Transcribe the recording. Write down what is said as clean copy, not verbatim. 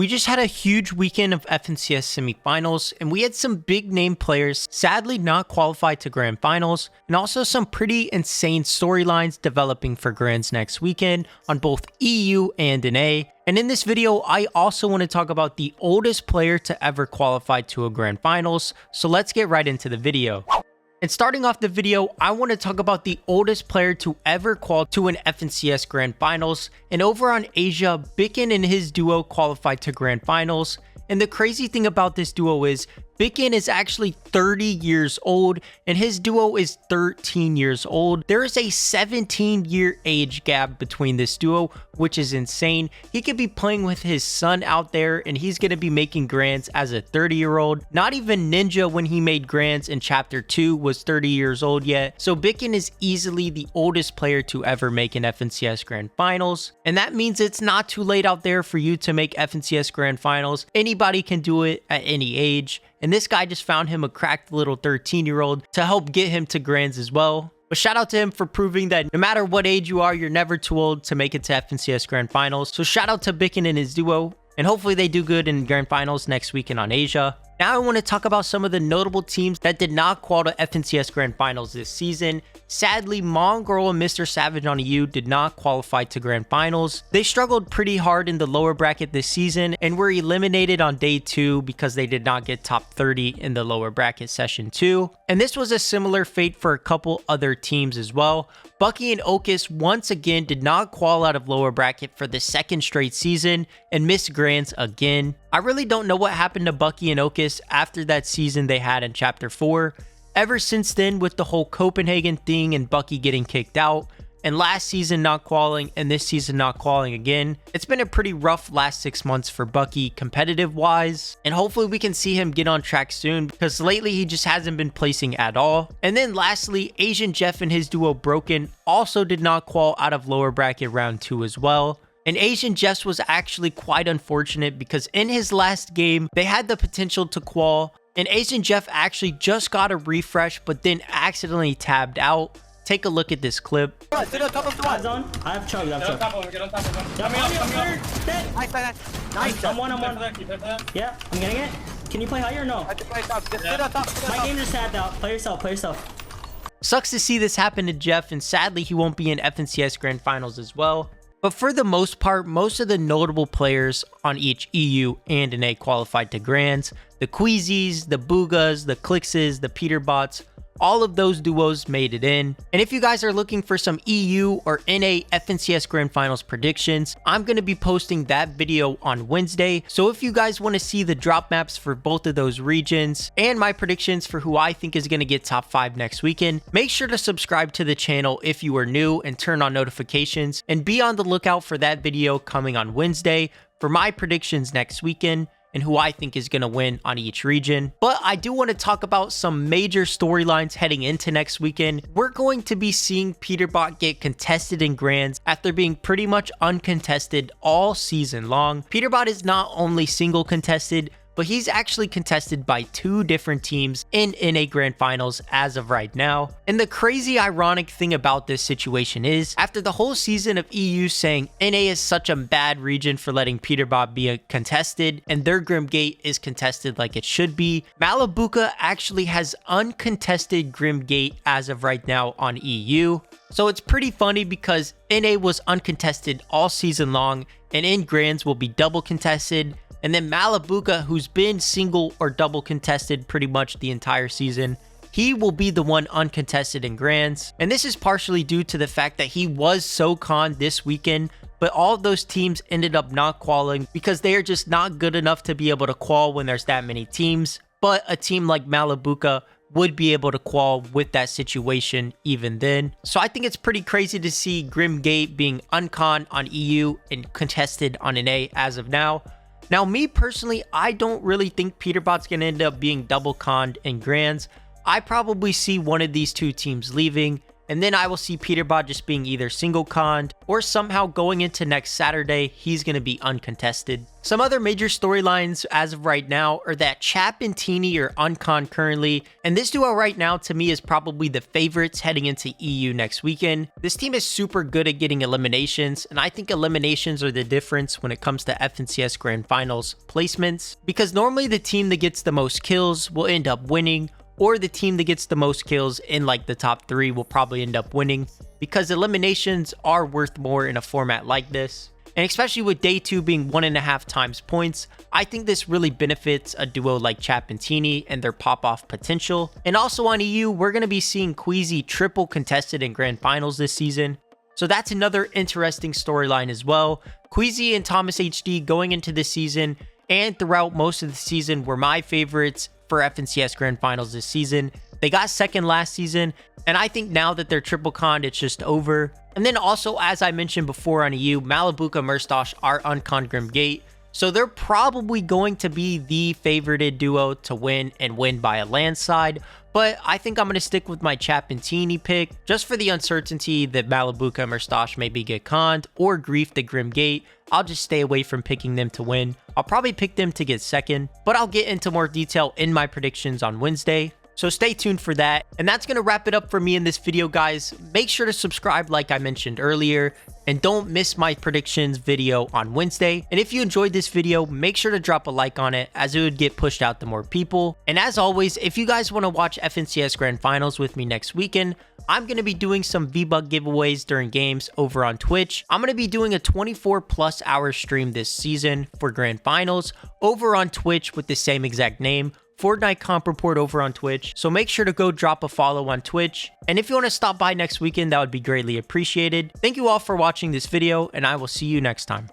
We just had a huge weekend of FNCS semifinals, and we had some big name players sadly not qualified to grand finals, and also some pretty insane storylines developing for grands next weekend on both EU and NA. And in this video, I also want to talk about the oldest player to ever qualify to a grand finals, so let's get right into the video. And starting off the video, I want to talk about the oldest player to ever qualify to an FNCS Grand Finals. And over on Asia, Bikin and his duo qualified to Grand Finals. And the crazy thing about this duo is Bikin is actually 30 years old and his duo is 13 years old. There is a 17-year age gap between this duo, which is insane. He could be playing with his son out there and he's going to be making grands as a 30-year-old. Not even Ninja, when he made grands in chapter 2, was 30 years old yet. So Bikin is easily the oldest player to ever make an FNCS Grand Finals. And that means it's not too late out there for you to make FNCS Grand Finals. Anybody can do it at any age. And this guy just found him a cracked little 13-year-old to help get him to grands as well. But shout out to him for proving that no matter what age you are, you're never too old to make it to FNCS Grand Finals. So shout out to Bikin and his duo. And hopefully they do good in Grand Finals next weekend on Asia. Now I want to talk about some of the notable teams that did not qualify to FNCS Grand Finals this season. Sadly, Mongrel and Mr. Savage on EU did not qualify to Grand Finals. They struggled pretty hard in the lower bracket this season and were eliminated on day 2 because they did not get top 30 in the lower bracket session 2. And this was a similar fate for a couple other teams as well. Bucky and Ocus once again did not qual out of lower bracket for the second straight season and missed grands again. I really don't know what happened to Bucky and Ocus after that season they had in chapter 4. Ever since then, with the whole Copenhagen thing and Bucky getting kicked out, and last season not qualifying and this season not qualifying again, it's been a pretty rough last 6 months for Bucky competitive wise, and hopefully we can see him get on track soon because lately he just hasn't been placing at all. And then lastly, AsianJeff and his duo Broken also did not qual out of lower bracket round 2 as well. And AsianJeff was actually quite unfortunate because in his last game, they had the potential to qual, and AsianJeff actually just got a refresh but then accidentally tabbed out. Take a look at this clip. I have chug. Get on top of him, get on top of him. Nice. I'm one. Yeah, I'm getting it. Can you play higher or no? My game just tabbed out. Play yourself. Sucks to see this happen to Jeff, and sadly he won't be in FNCS Grand Finals as well. But for the most part, most of the notable players on each EU and NA qualified to grands. The Queasies, the Boogas, the Clixes, the PeterBots, all of those duos made it in. And if you guys are looking for some EU or NA FNCS Grand Finals predictions, I'm going to be posting that video on Wednesday. So if you guys want to see the drop maps for both of those regions and my predictions for who I think is going to get top 5 next weekend, make sure to subscribe to the channel if you are new and turn on notifications, and be on the lookout for that video coming on Wednesday for my predictions next weekend and who I think is going to win on each region. But I do want to talk about some major storylines heading into next weekend. We're going to be seeing PeterBot get contested in grands after being pretty much uncontested all season long. PeterBot is not only single contested, but he's actually contested by 2 different teams in NA Grand Finals as of right now. And the crazy ironic thing about this situation is, after the whole season of EU saying NA is such a bad region for letting PeterBot be contested and their Grim Gate is contested like it should be, Malabuka actually has uncontested Grim Gate as of right now on EU. So it's pretty funny because NA was uncontested all season long and in grands will be double contested. And then Malabuka, who's been single or double contested pretty much the entire season, he will be the one uncontested in grands. And this is partially due to the fact that he was SoCon this weekend, but all of those teams ended up not qualifying because they are just not good enough to be able to qual when there's that many teams. But a team like Malabuka would be able to qual with that situation even then. So I think it's pretty crazy to see Grim Gate being uncon on EU and contested on NA as of now. Now, me personally, I don't really think PeterBot's going to end up being double conned in grands. I probably see one of these 2 teams leaving, And then I will see PeterBot just being either single conned or somehow going into next Saturday, he's going to be uncontested. Some other major storylines as of right now are that Chap and Teeny are unconned currently, and this duo right now to me is probably the favorites heading into EU next weekend. This team is super good at getting eliminations, and I think eliminations are the difference when it comes to FNCS Grand Finals placements, because normally the team that gets the most kills will end up winning, or the team that gets the most kills in like the top 3 will probably end up winning, because eliminations are worth more in a format like this. And especially with day 2 being 1.5 times points, I think this really benefits a duo like Chap and Teeny and their pop-off potential. And also on EU, we're going to be seeing Queasy triple contested in Grand Finals this season. So that's another interesting storyline as well. Queasy and Thomas HD going into this season and throughout most of the season were my favorites for FNCS Grand Finals this season. They got second last season, and I think now that they're triple conned, it's just over. And then also, as I mentioned before on EU, Malibuka Merstosh are unconned Grim Gate, so they're probably going to be the favorited duo to win and win by a landslide. But I think I'm going to stick with my Chap and Teeny pick, just for the uncertainty that Malibuka Merstosh maybe get conned or grief the Grim Gate. I'll just stay away from picking them to win. I'll probably pick them to get second, but I'll get into more detail in my predictions on Wednesday. So stay tuned for that. And that's going to wrap it up for me in this video, guys. Make sure to subscribe like I mentioned earlier, and don't miss my predictions video on Wednesday. And if you enjoyed this video, make sure to drop a like on it, as it would get pushed out to more people. And as always, if you guys want to watch FNCS Grand Finals with me next weekend, I'm going to be doing some V-Buck giveaways during games over on Twitch. I'm going to be doing a 24+ hour stream this season for Grand Finals over on Twitch with the same exact name, Fortnite Comp Report over on Twitch. So make sure to go drop a follow on Twitch. And if you want to stop by next weekend, that would be greatly appreciated. Thank you all for watching this video, and I will see you next time.